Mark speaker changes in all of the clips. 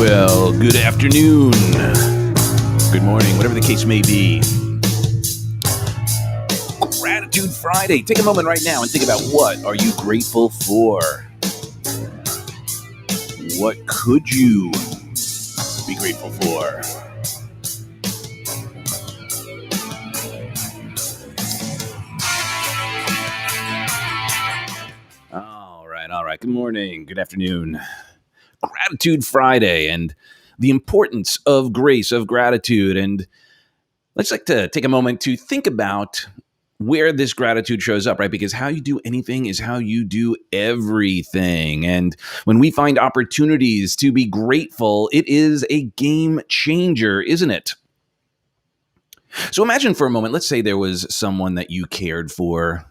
Speaker 1: Well, good afternoon, good morning, whatever the case may be. Gratitude Friday. Take a moment right now and think about what are you grateful for? What could you be grateful for? All right. Good morning, good afternoon. Gratitude Friday and the importance of grace, of gratitude. And let's like to take a moment to think about where this gratitude shows up, right? Because how you do anything is how you do everything. And when we find opportunities to be grateful, it is a game changer, isn't it? So imagine for a moment, let's say there was someone that you cared for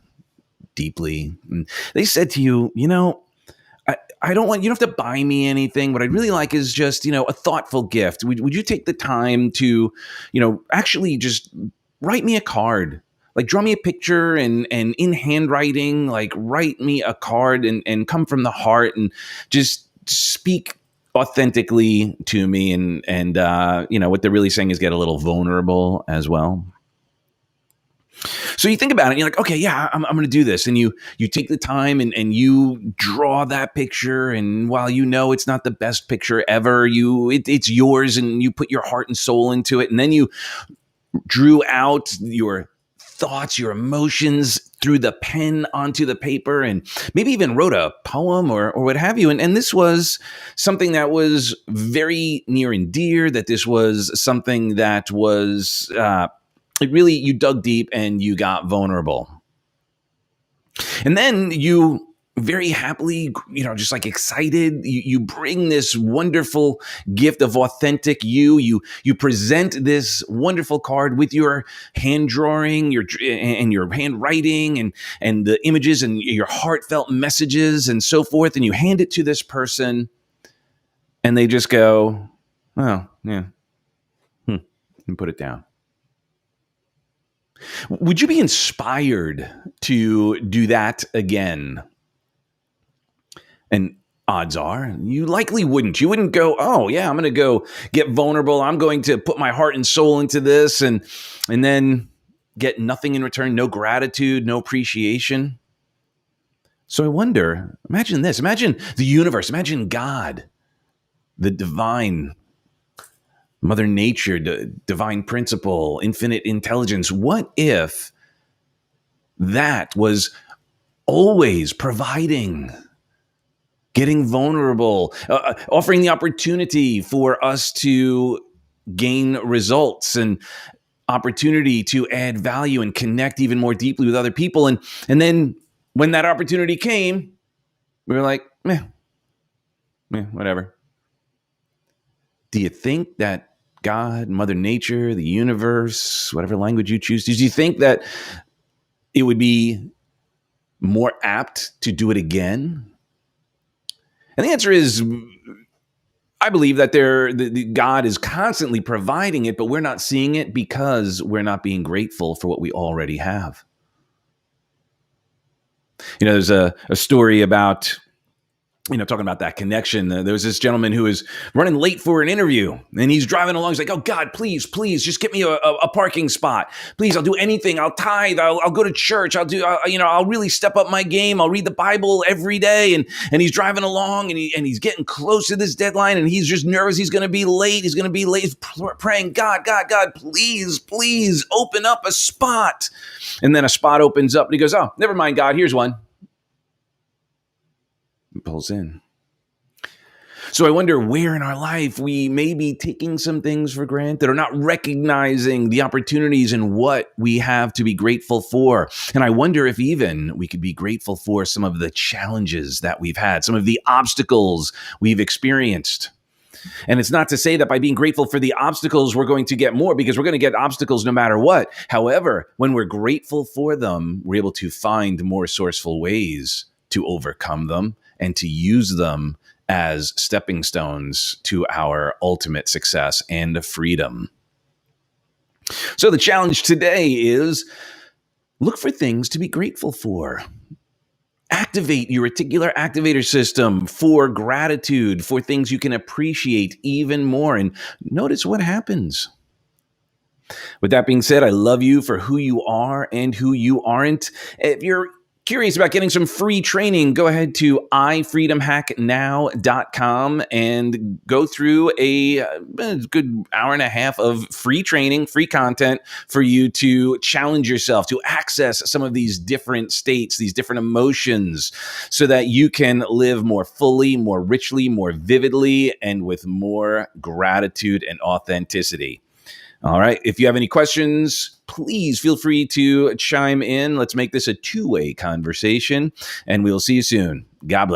Speaker 1: deeply. And they said to you, I don't want, you don't have to buy me anything. What I'd really like is just, a thoughtful gift. Would you take the time to, actually just write me a card? Like draw me a picture and in handwriting, like write me a card and come from the heart and just speak authentically to me. And what they're really saying is get a little vulnerable as well. So you think about it and you're like, okay, yeah, I'm going to do this. And you take the time and you draw that picture. And while it's not the best picture ever, it's yours and you put your heart and soul into it. And then you drew out your thoughts, your emotions through the pen onto the paper and maybe even wrote a poem or what have you. And this was something that was very near and dear, that this was something that was... you dug deep and you got vulnerable. And then you very happily, just like excited, you bring this wonderful gift of authentic you present this wonderful card with your hand drawing, your handwriting and the images and your heartfelt messages and so forth. And you hand it to this person and they just go, oh, yeah, and put it down. Would you be inspired to do that again? And odds are you likely wouldn't. You wouldn't go, oh, yeah, I'm going to go get vulnerable. I'm going to put my heart and soul into this and then get nothing in return, no gratitude, no appreciation. So I wonder, imagine this. Imagine the universe. Imagine God, the divine Mother Nature, divine principle, infinite intelligence. What if that was always providing, getting vulnerable, offering the opportunity for us to gain results and opportunity to add value and connect even more deeply with other people? And then when that opportunity came, we were like, whatever. Do you think that God, Mother Nature, the universe, whatever language you choose, do you think that it would be more apt to do it again? And the answer is, I believe that God is constantly providing it, but we're not seeing it because we're not being grateful for what we already have. There's a story about, talking about that connection. There was this gentleman who was running late for an interview and he's driving along. He's like, oh God, please, just get me a parking spot. Please, I'll do anything. I'll tithe. I'll go to church. I'll really step up my game. I'll read the Bible every day. And he's driving along and he's getting close to this deadline and he's just nervous. He's going to be late. He's praying, God, please open up a spot. And then a spot opens up and he goes, oh, never mind, God, here's one. Pulls in. So I wonder where in our life we may be taking some things for granted or not recognizing the opportunities and what we have to be grateful for. And I wonder if even we could be grateful for some of the challenges that we've had, some of the obstacles we've experienced. And it's not to say that by being grateful for the obstacles, we're going to get more, because we're going to get obstacles no matter what. However, when we're grateful for them, we're able to find more resourceful ways to overcome them and to use them as stepping stones to our ultimate success and freedom. So the challenge today is look for things to be grateful for. Activate your reticular activator system for gratitude, for things you can appreciate even more, and notice what happens. With that being said, I love you for who you are and who you aren't. If you're curious about getting some free training, go ahead to ifreedomhacknow.com and go through a good hour and a half of free training, free content for you to challenge yourself, to access some of these different states, these different emotions, so that you can live more fully, more richly, more vividly, and with more gratitude and authenticity. All right. If you have any questions, please feel free to chime in. Let's make this a two-way conversation, and we'll see you soon. God bless.